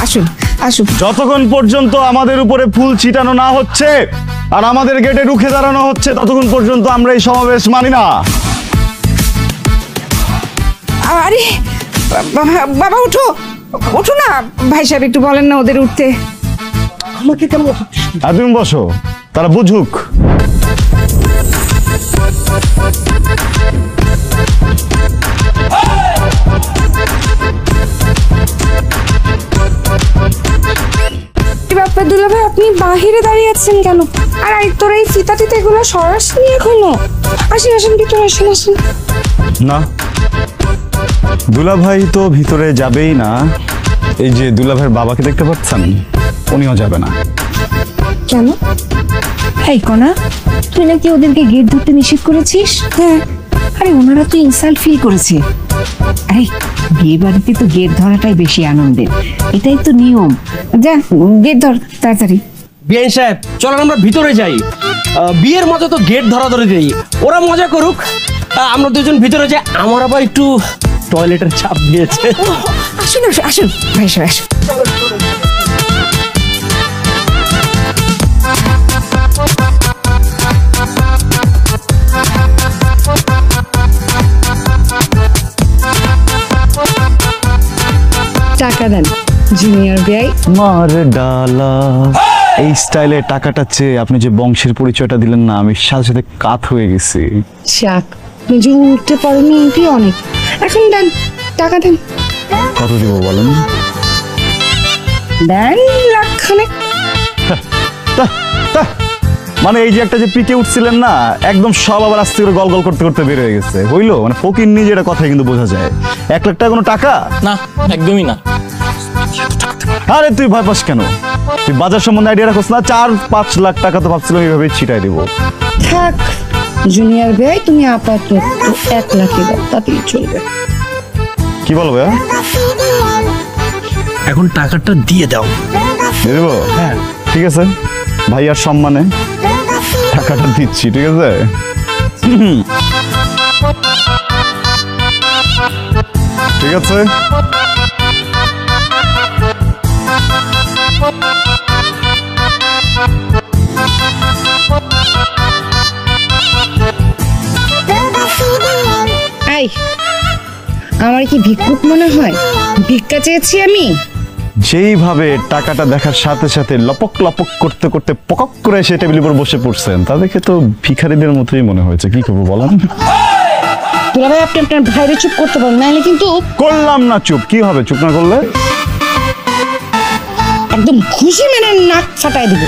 আসুন আসুন। যতক্ষণ পর্যন্ত আমাদের উপরে ফুল ছিটানো না হচ্ছে আর আমাদের গেটে রুখে দাঁড়ানো হচ্ছে ততক্ষণ পর্যন্ত আমরা এই সমাবেশ মানি না। আরে বাবা উঠো, ওঠো না। ভাই সাহেব একটু বলেন না ওদের উঠতে। আমাকে কেন? তুমি বসো, তারা বুঝুক। দুলা ভাই আপনি বাহিরে দাঁড়িয়ে আছেন কেন? আর তোর এই ফিতাটিতে এগুলো সরাসরি এখনো? আসেন আসেন ভিতরে আসেন আসেন। না, দুলাভাই তো ভিতরে যাবেই না। এই যে দুলাভাইয়ের বাবাকে দেখতে পাচ্ছেন, উনিও যাবে না। কেন? এই কণা, তুই নাকি ওদেরকে গেট ধরতে নিষেধ করেছিস? হ্যাঁ। আরে ওনারা তো ইনসাল্ট ফিল করেছে। আরে বিয়ে বাড়িতে তো গেট ধরাটাই বেশি আনন্দের, এটাই তো নিয়ম। যা গেট ধর তাড়াতাড়ি। বিআইন সাহেব চলেন আমরা ভিতরে যাই। বিয়ের মজা তো গেট ধরাধরি দেই, ওরা মজা করুক, আমরা দুজন ভিতরে যাই। আমার আবার একটু টয়লেটের চাপ দিয়েছে। আসুন আসুন আসুন ভাই সাহেব আসুন। টাকা দেন জুনিয়র ভাই। মার ডালা এই স্টাইলে টাকাটা চেয়ে আপনি যে বংশের পরিচয়টা দিলেন না, আমি সাথে সাথে কাত হয়ে গেছি। শাক যে উঠতে পারেনি এটি অনেক। এখন দেন টাকা দেন। কত দিব বলেন? দেন লাখ খানেক। মানে এই যে একটা যে পিকে উঠছিলেন না, একদম সব আবার আস্তে করে গল গল করতে করতে বের হয়ে গেছে। হইলো মানে ফকির নিজে এটা কথা কিন্তু বোঝা যায়। 1 লাখ টাকা কোনো টাকা না, একদমই না। আরে তুই ভয় পাস কেন? তুই বাজার সম্বন্ধে আইডিয়া রাখোস না? 4-5 লাখ টাকা তো ভাবছিলাম এইভাবে ছিটাই দেবো। থাক জুনিয়র ভাই, তুমি আপাতত 1 লাখই দাও, তাতেই চলবে। কি বলবো? এখন টাকাটা দিয়ে দাও। দিয়ে দেবো? হ্যাঁ ঠিক আছে, ভাইয়ার সম্মানে টাকাটা দিচ্ছি। ঠিক আছে, ঠিক আছে। এই আমার কি ভিক্ষুক মনে হয়? ভিক্ষা চেয়েছি আমি? যেইভাবে টাকাটা দেখার সাথে সাথে লপক লপক করতে করতে পকক করে এসে টেবিলের উপর বসে পড়ছেন, তা দেখে তো ভিখারিদের মতোই মনে হয়েছে। কি করবো বলেন? দুলা ভাই আপনি আপনার ভাইরে চুপ করতে পারেন, নাহলে কিন্তু। করলাম না চুপ। কি হবে চুপ না করলে? একদম খুশি মেনে নাক ফাটাই দিব।